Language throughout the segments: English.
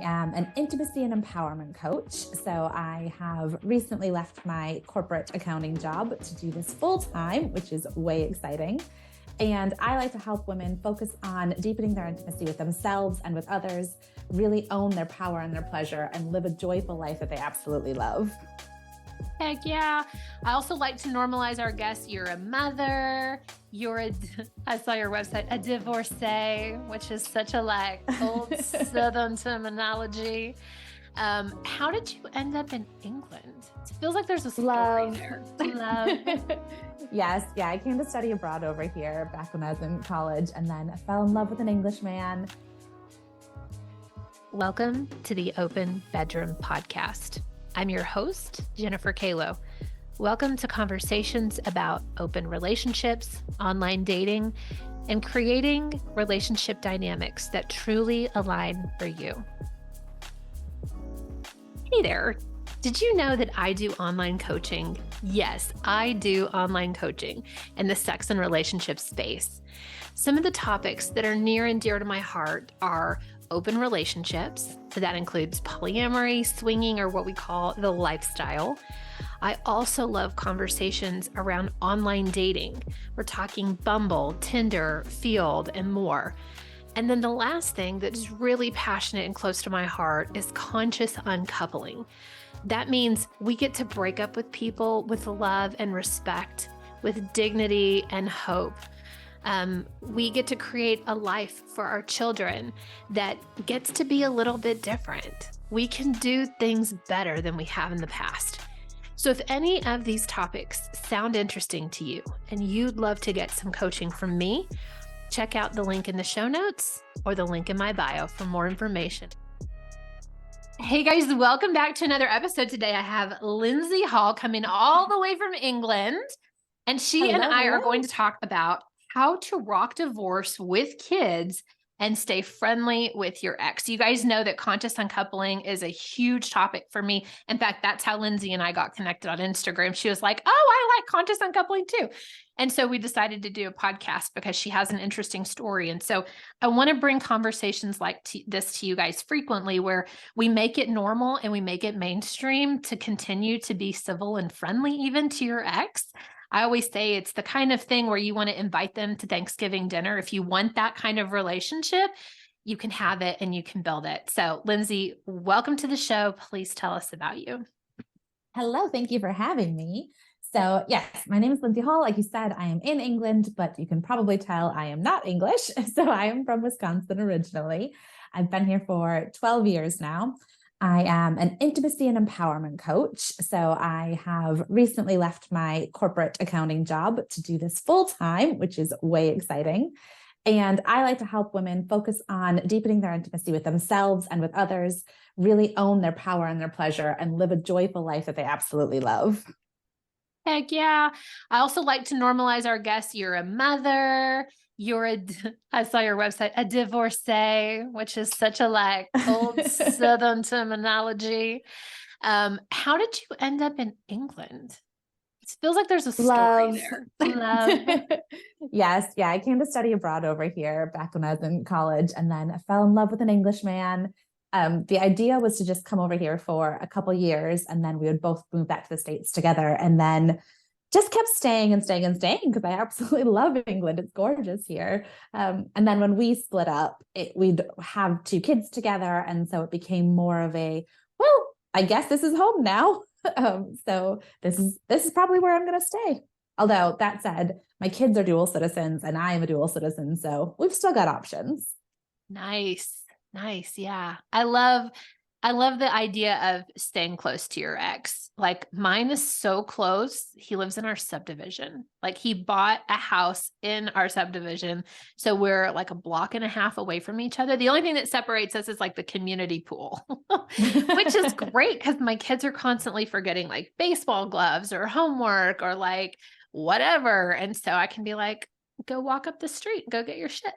am an intimacy and empowerment coach. So I have recently left my corporate accounting job to do this full time, which is way exciting. And I like to help women focus on deepening their intimacy with themselves and with others, really own their power and their pleasure, and live a joyful life that they absolutely love. Heck yeah. I also like to normalize our guests. You're a mother, I saw your website, a divorcee, which is such a old Southern terminology. How did you end up in England? It feels like there's a story there. Love. Yes. Yeah. I came to study abroad over here back when I was in college, and then I fell in love with an Englishman. Welcome to the Open Bedroom Podcast. I'm your host, Jennifer Kaylo. Welcome to conversations about open relationships, online dating, and creating relationship dynamics that truly align for you. Hey there. Did you know that I do online coaching? Yes, I do online coaching in the sex and relationship space. Some of the topics that are near and dear to my heart are open relationships. So that includes polyamory, swinging, or what we call the lifestyle. I also love conversations around online dating. We're talking Bumble, Tinder, Field, and more. And then the last thing that's really passionate and close to my heart is conscious uncoupling. That means we get to break up with people with love and respect, with dignity and hope. We get to create a life for our children that gets to be a little bit different. We can do things better than we have in the past. So if any of these topics sound interesting to you and you'd love to get some coaching from me, check out the link in the show notes or the link in my bio for more information. Hey guys, welcome back to another episode. Today I have Lindsey Hall coming all the way from England, and she and I are going to talk about how to rock divorce with kids and stay friendly with your ex. You guys know that conscious uncoupling is a huge topic for me. In fact, that's how Lindsey and I got connected on Instagram. She was like, oh, I like conscious uncoupling too. And so we decided to do a podcast because she has an interesting story. And so I want to bring conversations like this to you guys frequently, where we make it normal and we make it mainstream to continue to be civil and friendly even to your ex. I always say it's the kind of thing where you want to invite them to Thanksgiving dinner. If you want that kind of relationship, you can have it and you can build it. So Lindsey, welcome to the show. Please tell us about you. Hello. Thank you for having me. So yes, my name is Lindsey Hall. Like you said, I am in England, but you can probably tell I am not English. So I am from Wisconsin originally. I've been here for 12 years now. I am an intimacy and empowerment coach. So I have recently left my corporate accounting job to do this full time, which is way exciting. And I like to help women focus on deepening their intimacy with themselves and with others, really own their power and their pleasure, and live a joyful life that they absolutely love. Heck yeah. I also like to normalize our guests. You're a mother, I saw your website, a divorcee, which is such a old Southern terminology. How did you end up in England? It feels like there's a story there. Love. Yes. Yeah. I came to study abroad over here back when I was in college, and then I fell in love with an Englishman. The idea was to just come over here for a couple years, and then we would both move back to the States together, and then just kept staying and staying and staying because I absolutely love England. It's gorgeous here. And then when we split up, we'd have 2 kids together. And so it became more of I guess this is home now. So this is probably where I'm going to stay. Although that said, my kids are dual citizens and I am a dual citizen. So we've still got options. Nice. Yeah. I love the idea of staying close to your ex. Mine is so close. He lives in our subdivision. He bought a house in our subdivision. So we're a block and a half away from each other. The only thing that separates us is the community pool, which is great because my kids are constantly forgetting baseball gloves or homework or whatever. And so I can be go walk up the street, go get your shit.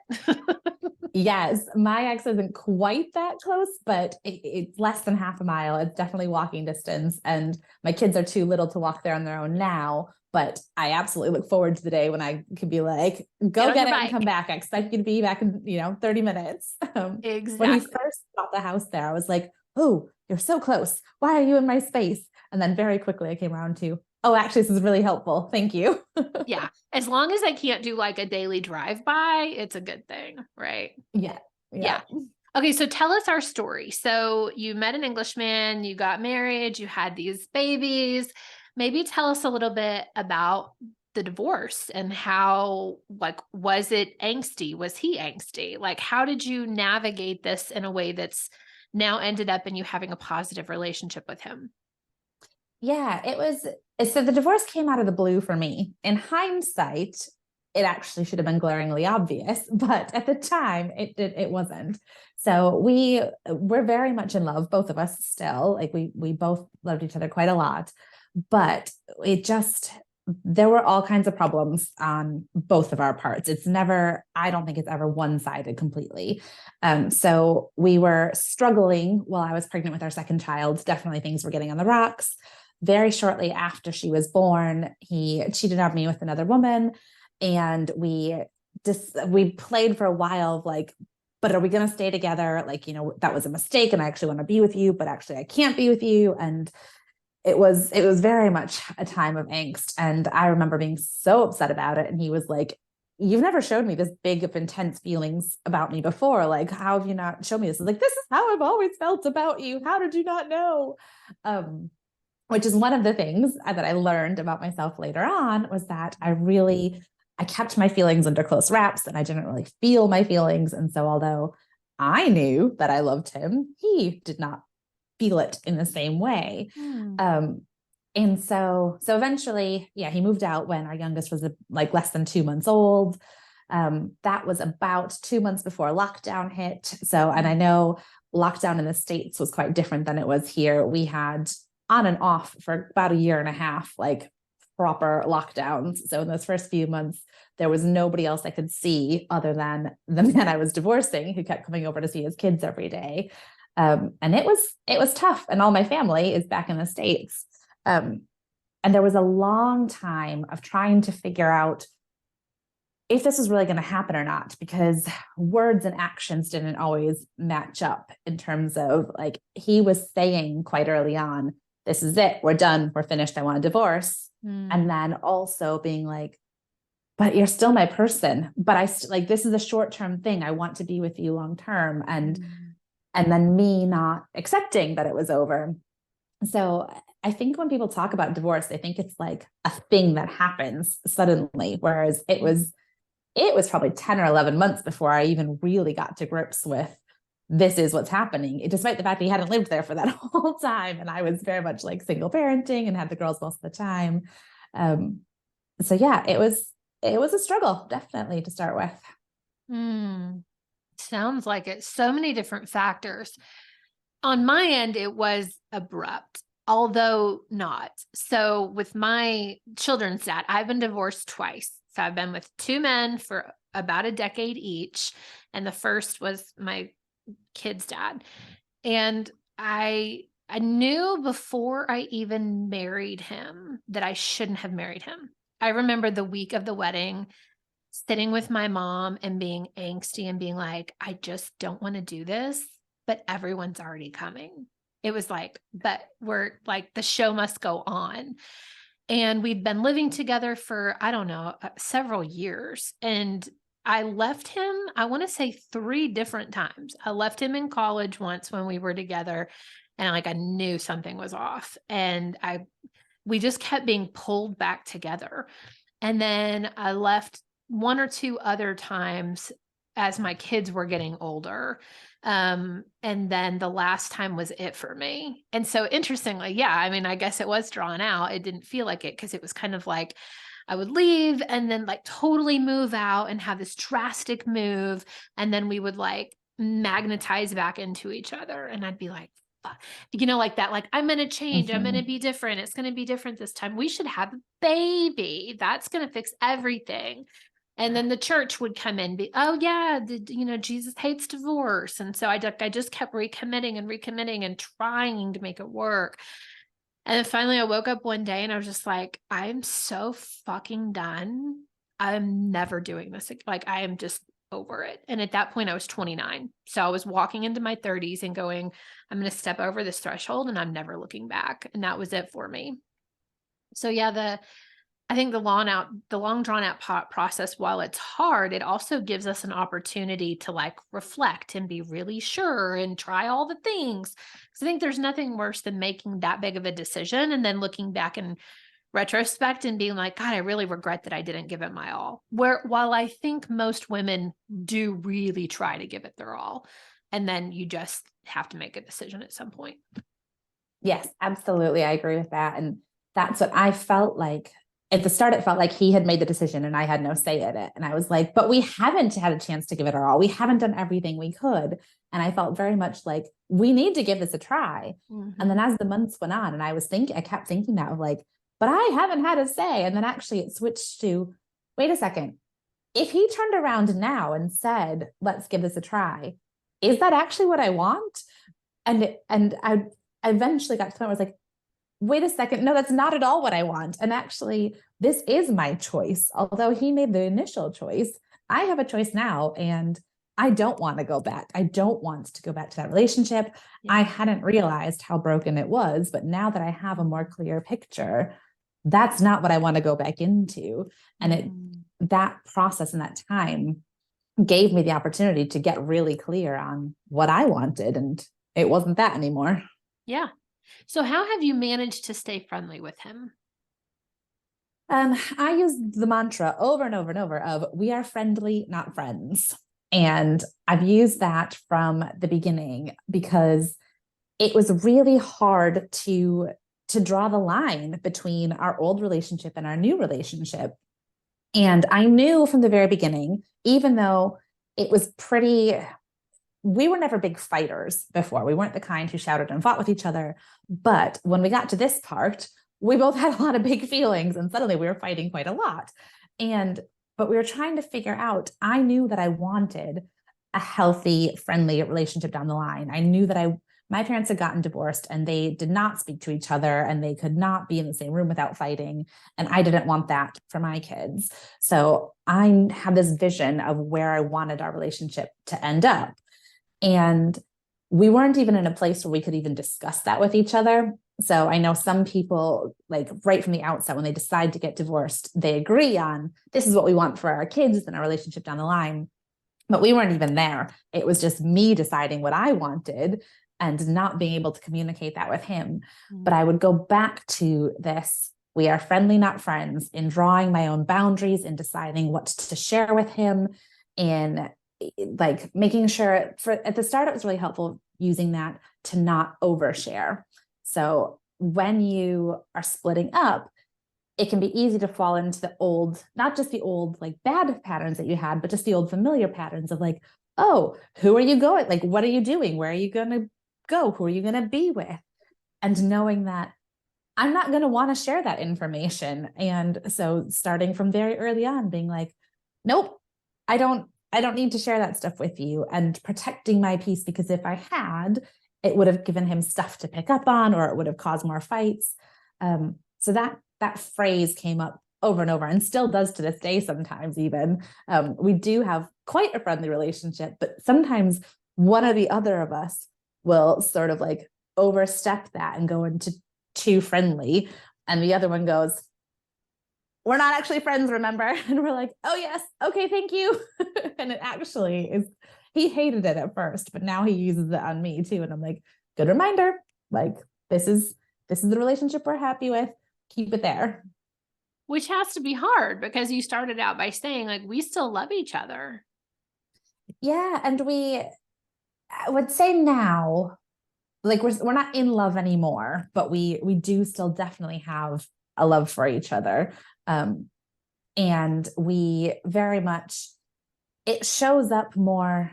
Yes, my ex isn't quite that close, but it's less than half a mile. It's definitely walking distance. And my kids are too little to walk there on their own now, But I absolutely look forward to the day when I can be like, Get go on get your it and come bike. back. I expect you to be back in, 30 minutes. When he Exactly. first bought the house there, I was like, oh, you're so close. Why are you in my space? And then very quickly I came around to, oh, actually, this is really helpful. Thank you. Yeah. As long as I can't do like a daily drive by, it's a good thing, right? Yeah. Yeah. Okay, so tell us our story. So you met an Englishman, you got married, you had these babies. Maybe tell us a little bit about the divorce and how, like, was it angsty? Was he angsty? Like, how did you navigate this in a way that's now ended up in you having a positive relationship with him? Yeah, it was. So the divorce came out of the blue for me. In hindsight, it actually should have been glaringly obvious, but at the time it wasn't. So we're very much in love, both of us still. Like we both loved each other quite a lot, but there were all kinds of problems on both of our parts. I don't think it's ever one-sided completely. So we were struggling while I was pregnant with our second child. Definitely things were getting on the rocks. Very shortly after she was born, he cheated on me with another woman. And we played for a while of like, but are we going to stay together? Like, that was a mistake and I actually want to be with you, but actually I can't be with you. And it was very much a time of angst. And I remember being so upset about it. And he was like, you've never showed me this big of intense feelings about me before. Like, how have you not shown me this? I was like, this is how I've always felt about you. How did you not know? Which is one of the things that I learned about myself later on, was that I kept my feelings under close wraps and I didn't really feel my feelings. And so although I knew that I loved him, he did not feel it in the same way. And so eventually, yeah, he moved out when our youngest was like less than 2 months old. That was about 2 months before lockdown hit. So, and I know lockdown in the States was quite different than it was here. We had on and off for about 1.5 years, like proper lockdowns. So in those first few months, there was nobody else I could see other than the man I was divorcing, who kept coming over to see his kids every day. And it was tough. And all my family is back in the States. And there was a long time of trying to figure out if this was really going to happen or not, because words and actions didn't always match up in terms of, like, he was saying quite early on, this is it, we're done, we're finished, I want a divorce. And then also being like, but you're still my person, but like, this is a short-term thing. I want to be with you long-term. And then me not accepting that it was over. So I think when people talk about divorce, they think it's like a thing that happens suddenly, whereas it was probably 10 or 11 months before I even really got to grips with, this is what's happening, despite the fact that he hadn't lived there for that whole time. And I was very much like single parenting and had the girls most of the time. So yeah, it was a struggle, definitely, to start with. Sounds like it. So many different factors. On my end, it was abrupt, although not. So with my children's dad, I've been divorced twice. So I've been with 2 men for about a decade each. And the first was my kid's dad. And I knew before I even married him that I shouldn't have married him. I remember the week of the wedding, sitting with my mom and being angsty and being like, I just don't want to do this, but everyone's already coming. It was like, but we're like, the show must go on. And we'd been living together for, I don't know, several years. And I left him, I want to say 3 different times. I left him in college once when we were together, and I knew something was off. And we just kept being pulled back together. And then I left 1 or 2 other times as my kids were getting older. And then the last time was it for me. And so interestingly, yeah, I mean, I guess it was drawn out. It didn't feel like it, because it was kind of like I would leave and then like totally move out and have this drastic move. And then we would like magnetize back into each other. And I'd be like, like that, like, I'm going to change. I'm going to be different. It's going to be different this time. We should have a baby. That's going to fix everything. And then the church would come in, oh yeah, Jesus hates divorce. And so I just kept recommitting and trying to make it work. And then finally I woke up one day and I was just like, I'm so fucking done. I'm never doing this. Like, I am just over it. And at that point I was 29. So I was walking into my 30s and going, I'm going to step over this threshold and I'm never looking back. And that was it for me. So yeah, I think the long drawn out process, while it's hard, it also gives us an opportunity to like reflect and be really sure and try all the things. Because I think there's nothing worse than making that big of a decision and then looking back in retrospect and being like, God, I really regret that I didn't give it my all. While I think most women do really try to give it their all, and then you just have to make a decision at some point. Yes, absolutely. I agree with that. And that's what I felt like. At the start, it felt like he had made the decision and I had no say in it. And I was like, but we haven't had a chance to give it our all. We haven't done everything we could. And I felt very much like, we need to give this a try. Mm-hmm. And then as the months went on, and I kept thinking that of like, but I haven't had a say. And then actually it switched to, wait a second. If he turned around now and said, let's give this a try, is that actually what I want? And I eventually got to the point where I was like, wait a second, no, that's not at all what I want. And actually, this is my choice. Although he made the initial choice, I have a choice now, and I don't want to go back. I don't want to go back to that relationship. Yeah. I hadn't realized how broken it was, but now that I have a more clear picture, that's not what I want to go back into. And that process and that time gave me the opportunity to get really clear on what I wanted, and it wasn't that anymore. Yeah. So how have you managed to stay friendly with him? I use the mantra over and over and over of, we are friendly, not friends. And I've used that from the beginning because it was really hard to draw the line between our old relationship and our new relationship. And I knew from the very beginning, even though it was we were never big fighters before. We weren't the kind who shouted and fought with each other. But when we got to this part, we both had a lot of big feelings, and suddenly we were fighting quite a lot. But we were trying to figure out, I knew that I wanted a healthy, friendly relationship down the line. I knew that my parents had gotten divorced and they did not speak to each other and they could not be in the same room without fighting. And I didn't want that for my kids. So I had this vision of where I wanted our relationship to end up. And we weren't even in a place where we could even discuss that with each other. So I know some people, like right from the outset, when they decide to get divorced, they agree on, this is what we want for our kids and our relationship down the line. But we weren't even there. It was just me deciding what I wanted and not being able to communicate that with him. But I would go back to this, we are friendly, not friends, in drawing my own boundaries, in deciding what to share with him, in like making sure at the start, it was really helpful using that to not overshare. So when you are splitting up, it can be easy to fall into the old, not just the old like bad patterns that you had, but just the old familiar patterns of like, oh, who are you going? Like, what are you doing? Where are you going to go? Who are you going to be with? And knowing that I'm not going to want to share that information. And so starting from very early on, being like, nope, I don't need to share that stuff with you, and protecting my peace, because if I had, it would have given him stuff to pick up on, or it would have caused more fights. So that phrase came up over and over, and still does to this day sometimes even. We do have quite a friendly relationship, but sometimes one or the other of us will sort of like overstep that and go into too friendly. And the other one goes, we're not actually friends, remember? And we're like, oh yes, okay, thank you. And it actually is, he hated it at first, but now he uses it on me too. And I'm like, good reminder, like this is the relationship we're happy with. Keep it there. Which has to be hard, because you started out by saying like, we still love each other. Yeah. And I would say now, like we're not in love anymore, but we do still definitely have a love for each other. And we very much, it shows up more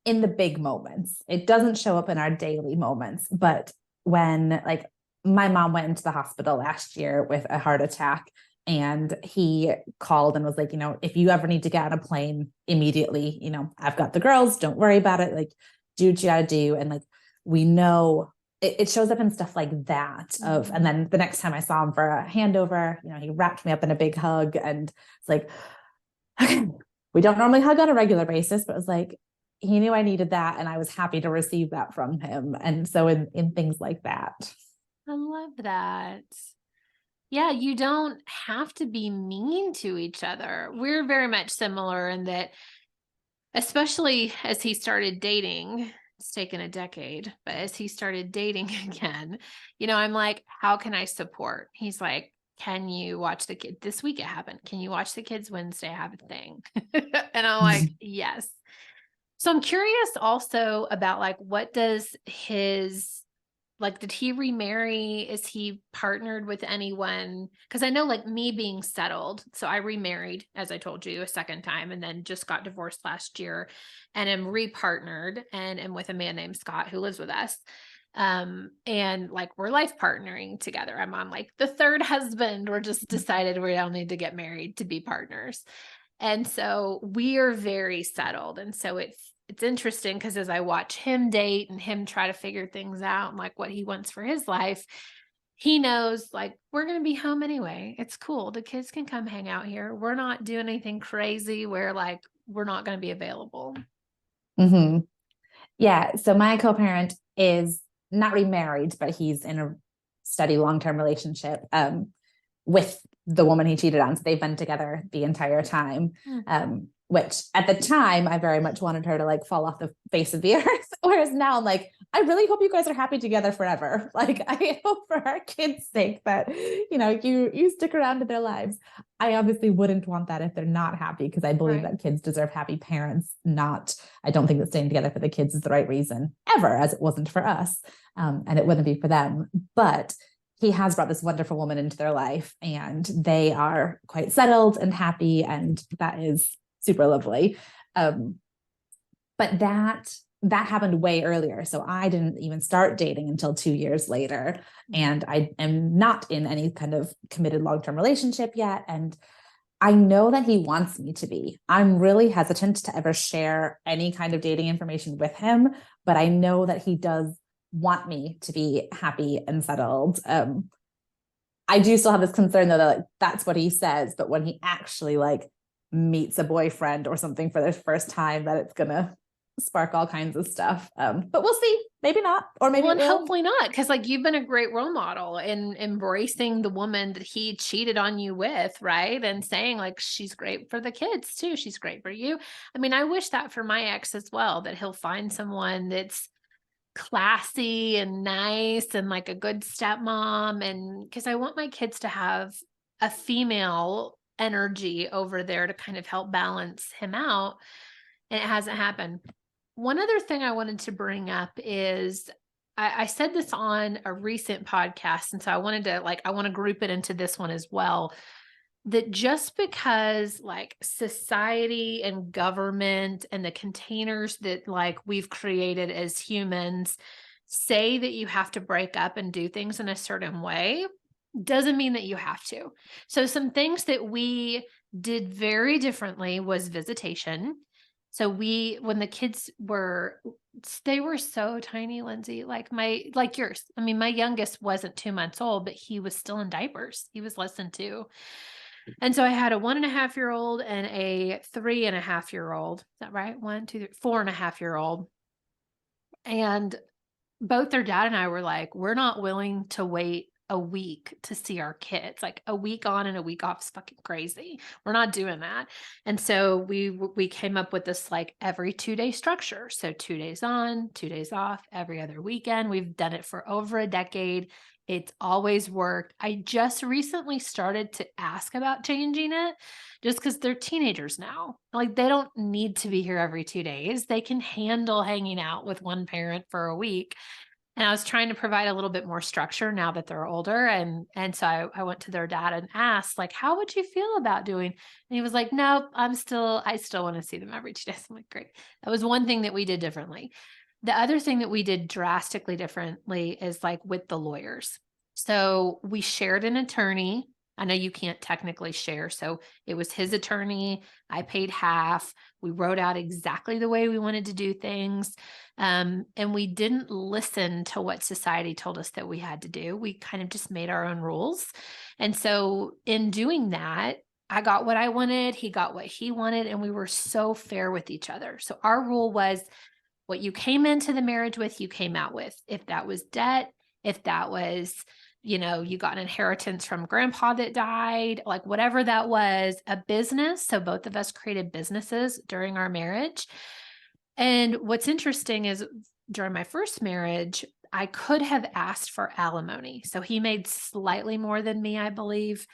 in the big moments. It doesn't show up in our daily moments, but when like my mom went into the hospital last year with a heart attack, and he called and was like, if you ever need to get on a plane immediately, I've got the girls, don't worry about it. Like, do what you gotta do. And like, we know it shows up in stuff like that and then the next time I saw him for a handover, he wrapped me up in a big hug, and it's like, okay, we don't normally hug on a regular basis, but it was like, he knew I needed that, and I was happy to receive that from him. And so in things like that. I love that. Yeah, you don't have to be mean to each other. We're very much similar in that, especially as he started dating, it's taken a decade, but as he started dating again, I'm like, how can I support? He's like, can you watch the kid this week? It happened. Can you watch the kids Wednesday? I have a thing. And I'm like, yes. So I'm curious also about like, what does did he remarry? Is he partnered with anyone? Because I know like me being settled. So I remarried, as I told you, a second time, and then just got divorced last year and am repartnered and am with a man named Scott who lives with us. And like we're life partnering together. I'm on like the third husband. We're just decided we don't need to get married to be partners. And so we are very settled. And so it's interesting because as I watch him date and him try to figure things out and like what he wants for his life, he knows like, we're going to be home anyway. It's cool. The kids can come hang out here. We're not doing anything crazy where like, we're not going to be available. Mm-hmm. Yeah. So my co-parent is not remarried, but he's in a steady long-term relationship with the woman he cheated on. So they've been together the entire time. Which at the time I very much wanted her to like fall off the face of the earth. Whereas now I'm like, I really hope you guys are happy together forever. Like, I hope for our kids' sake that, you stick around to their lives. I obviously wouldn't want that if they're not happy, because I believe that kids deserve happy parents. I don't think that staying together for the kids is the right reason ever, as it wasn't for us. And it wouldn't be for them. But he has brought this wonderful woman into their life, and they are quite settled and happy. And that is super lovely. But that happened way earlier. So I didn't even start dating until 2 years later. And I am not in any kind of committed long-term relationship yet. And I know that he wants me to be. I'm really hesitant to ever share any kind of dating information with him, but I know that he does want me to be happy and settled. I do still have this concern though, that like, that's what he says, but when he actually like meets a boyfriend or something for the first time, that it's gonna spark all kinds of stuff. But we'll see. Maybe not, or maybe and hopefully not, because like you've been a great role model in embracing the woman that he cheated on you with, right? And saying like, she's great for the kids too. She's great for you. I mean, I wish that for my ex as well, that he'll find someone that's classy and nice and like a good stepmom. And because I want my kids to have a female energy over there to kind of help balance him out. And it hasn't happened. One other thing I wanted to bring up is I said this on a recent podcast. And so I want to group it into this one as well. That just because like society and government and the containers that like we've created as humans say that you have to break up and do things in a certain way, doesn't mean that you have to. So some things that we did very differently was visitation. So when the kids they were so tiny, Lindsey, like yours. I mean, my youngest wasn't 2 months old, but he was still in diapers. He was less than 2. And so I had a 1.5-year-old and a 3.5-year-old. Is that right? 1, 2, 3, 4.5-year-old. And both their dad and I were like, we're not willing to wait a week to see our kids. Like a week on and a week off is fucking crazy. We're not doing that. And so we came up with this like every 2-day structure. So 2 days on, 2 days off, every other weekend. We've done it for over a decade. It's always worked. I just recently started to ask about changing it just because they're teenagers now. Like they don't need to be here every 2 days. They can handle hanging out with one parent for a week. And I was trying to provide a little bit more structure now that they're older. And so I went to their dad and asked, like, how would you feel about doing? And he was like, nope, I still want to see them every 2 days. I'm like, great. That was one thing that we did differently. The other thing that we did drastically differently is like with the lawyers. So we shared an attorney I know you can't technically share. So it was his attorney. I paid half. We wrote out exactly the way we wanted to do things. And we didn't listen to what society told us that we had to do. We kind of just made our own rules. And so in doing that, I got what I wanted. He got what he wanted. And we were so fair with each other. So our rule was what you came into the marriage with, you came out with. If that was debt, if that was, you got an inheritance from grandpa that died, like whatever that was, a business. So both of us created businesses during our marriage. And what's interesting is during my first marriage, I could have asked for alimony. So he made slightly more than me, I believe.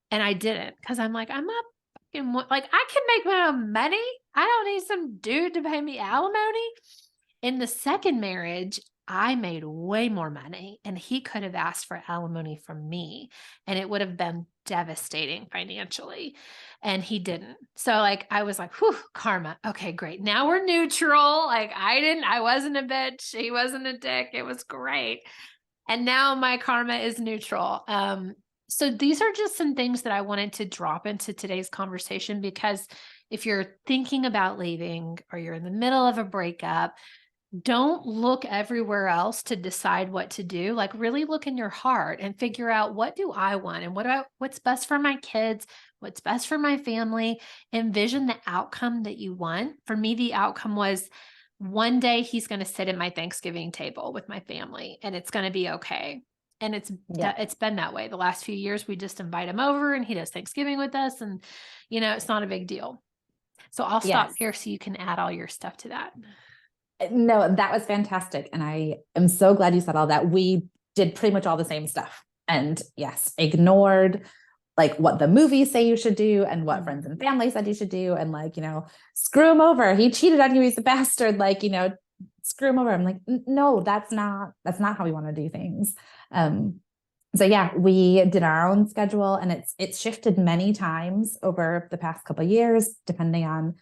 And I didn't, because I'm like, I'm not fucking, like, I can make my own money. I don't need some dude to pay me alimony. In the second marriage, I made way more money, and he could have asked for alimony from me, and it would have been devastating financially, and he didn't. So like, I was like, whew, karma. Okay, great. Now we're neutral. Like I wasn't a bitch. He wasn't a dick. It was great. And now my karma is neutral. So these are just some things that I wanted to drop into today's conversation, because if you're thinking about leaving or you're in the middle of a breakup, don't look everywhere else to decide what to do. Like really look in your heart and figure out, what do I want? And what's best for my kids? What's best for my family? Envision the outcome that you want. For me, the outcome was one day he's going to sit at my Thanksgiving table with my family, and it's going to be okay. And it's been that way. The last few years, we just invite him over and he does Thanksgiving with us, and it's not a big deal. So I'll stop here so you can add all your stuff to that. No, that was fantastic. And I am so glad you said all that. We did pretty much all the same stuff. And yes, ignored like what the movies say you should do and what friends and family said you should do. And like, screw him over. He cheated on you. He's a bastard. Like, screw him over. I'm like, no, that's not how we want to do things. So yeah, we did our own schedule, and it's shifted many times over the past couple of years, depending on,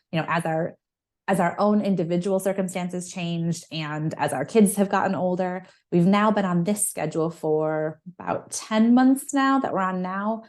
as our own individual circumstances changed and as our kids have gotten older. We've now been on this schedule for about 10 months now that we're on now,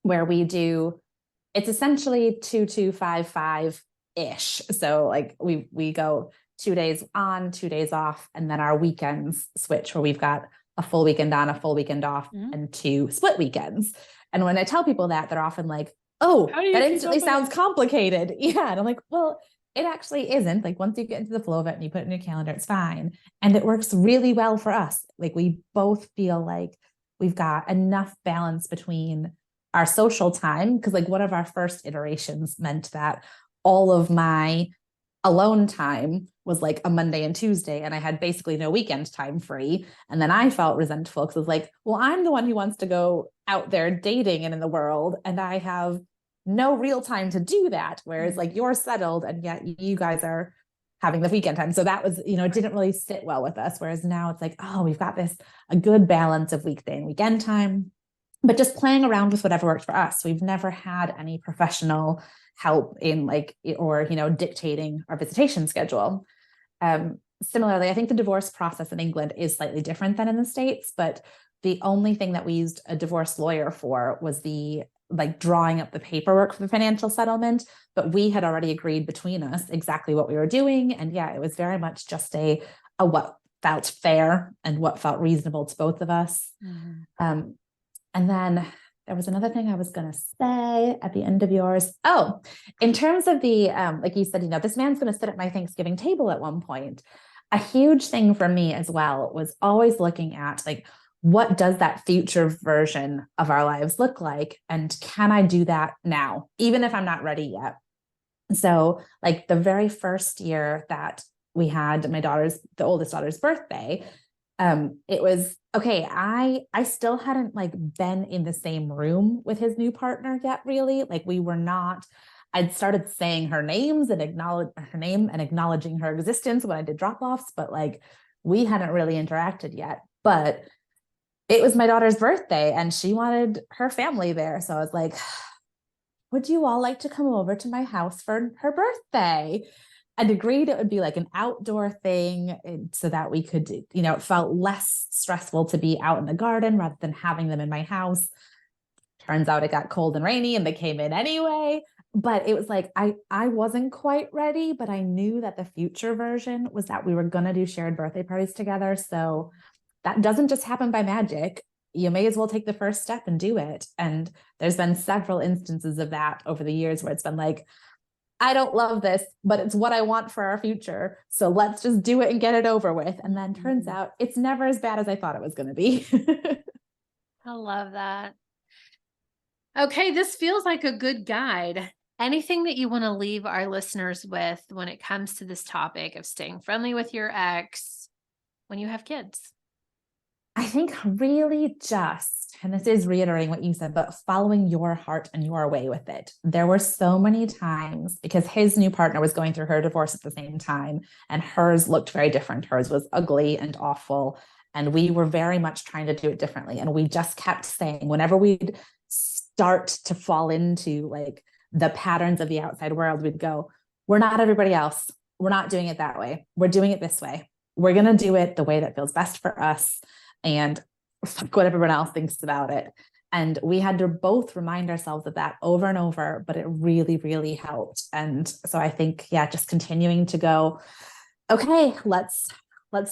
where it's essentially 2-2-5-5-ish. So like we go 2 days on, 2 days off, and then our weekends switch, where we've got a full weekend on, a full weekend off, and 2 split weekends. And when I tell people that, they're often like, oh, that instantly sounds complicated. Yeah. And I'm like, well, it actually isn't. Like once you get into the flow of it and you put it in your calendar, it's fine. And it works really well for us. Like we both feel like we've got enough balance between our social time. Cause like one of our first iterations meant that all of my alone time was like a Monday and Tuesday, and I had basically no weekend time free. And then I felt resentful because I was like, well, I'm the one who wants to go out there dating and in the world, and I have no real time to do that. Whereas like you're settled, and yet you guys are having the weekend time. So that was, it didn't really sit well with us. Whereas now it's like, oh, we've got a good balance of weekday and weekend time, but just playing around with whatever worked for us. We've never had any professional help in dictating our visitation schedule. Similarly, I think the divorce process in England is slightly different than in the States, but the only thing that we used a divorce lawyer for was the drawing up the paperwork for the financial settlement. But we had already agreed between us exactly what we were doing. And yeah, it was very much just a what felt fair and what felt reasonable to both of us. And then there was another thing I was going to say at the end of yours. Oh, in terms of the, like you said, this man's going to sit at my Thanksgiving table at one point. A huge thing for me as well was always looking at what does that future version of our lives look like? And can I do that now, even if I'm not ready yet? So like the very first year that we had the oldest daughter's birthday, it was okay. I still hadn't been in the same room with his new partner yet, really. We were not. I'd started saying her names and acknowledging her existence when I did drop-offs, but we hadn't really interacted yet. But it was my daughter's birthday and she wanted her family there. So I was like, would you all like to come over to my house for her birthday? And agreed it would be an outdoor thing so that we could, it felt less stressful to be out in the garden rather than having them in my house. Turns out it got cold and rainy and they came in anyway. But it was like, I wasn't quite ready, but I knew that the future version was that we were going to do shared birthday parties together. So that doesn't just happen by magic. You may as well take the first step and do it. And there's been several instances of that over the years where it's been like, I don't love this, but it's what I want for our future. So let's just do it and get it over with. And then turns out it's never as bad as I thought it was going to be. I love that. Okay, this feels like a good guide. Anything that you want to leave our listeners with when it comes to this topic of staying friendly with your ex when you have kids? I think really just, and this is reiterating what you said, but following your heart and your way with it. There were so many times because his new partner was going through her divorce at the same time, and hers looked very different. Hers was ugly and awful. And we were very much trying to do it differently. And we just kept saying, whenever we'd start to fall into like the patterns of the outside world, we'd go, we're not everybody else. We're not doing it that way. We're doing it this way. We're going to do it the way that feels best for us. And fuck what everyone else thinks about it. And we had to both remind ourselves of that over and over, but it really, really helped. And so I think, yeah, just continuing to go, okay, let's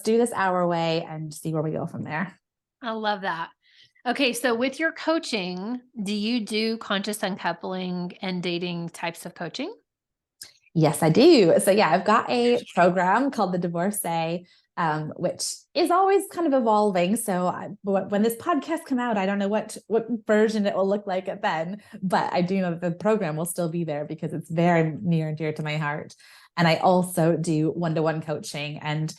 do this our way and see where we go from there. I love that. Okay. So with your coaching, do you do conscious uncoupling and dating types of coaching? Yes, I do. So yeah, I've got a program called the Divorce, which is always kind of evolving. So when this podcast come out, I don't know what version it will look like then, but I do know that the program will still be there because it's very near and dear to my heart. And I also do one-to-one coaching and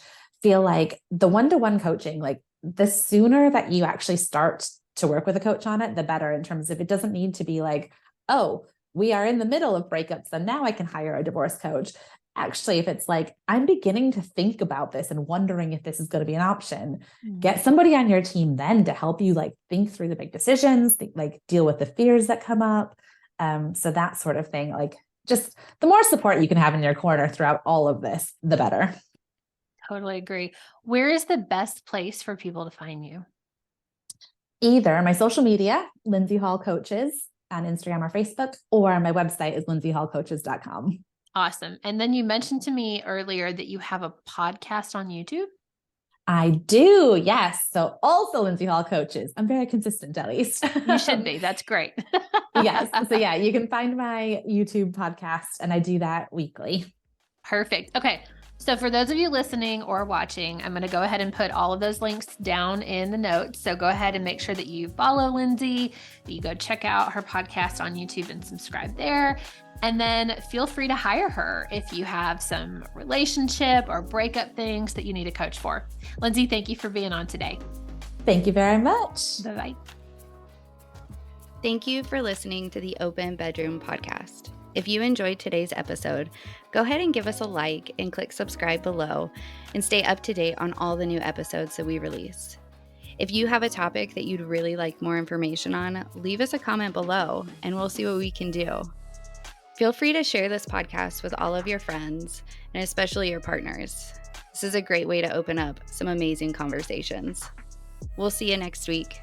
feel like the one-to-one coaching, like the sooner that you actually start to work with a coach on it, the better, in terms of it doesn't need to be like, oh, we are in the middle of breakups and now I can hire a divorce coach. Actually, if it's like, I'm beginning to think about this and wondering if this is going to be an option, get somebody on your team then to help you like think through the big decisions, like deal with the fears that come up. So that sort of thing, like just the more support you can have in your corner throughout all of this, the better. Totally agree. Where is the best place for people to find you? Either my social media, Lindsey Hall Coaches on Instagram or Facebook, or my website is lindseyhallcoaches.com. Awesome. And then you mentioned to me earlier that you have a podcast on YouTube. I do. Yes. So also Lindsey Hall Coaches. I'm very consistent, at least. You should be. That's great. Yes. So yeah, you can find my YouTube podcast and I do that weekly. Perfect. Okay. So for those of you listening or watching, I'm going to go ahead and put all of those links down in the notes. So go ahead and make sure that you follow Lindsey, that you go check out her podcast on YouTube and subscribe there. And then feel free to hire her if you have some relationship or breakup things that you need a coach for. Lindsey, thank you for being on today. Thank you very much. Bye-bye. Thank you for listening to the Open Bedroom Podcast. If you enjoyed today's episode, go ahead and give us a like and click subscribe below and stay up to date on all the new episodes that we release. If you have a topic that you'd really like more information on, leave us a comment below and we'll see what we can do. Feel free to share this podcast with all of your friends and especially your partners. This is a great way to open up some amazing conversations. We'll see you next week.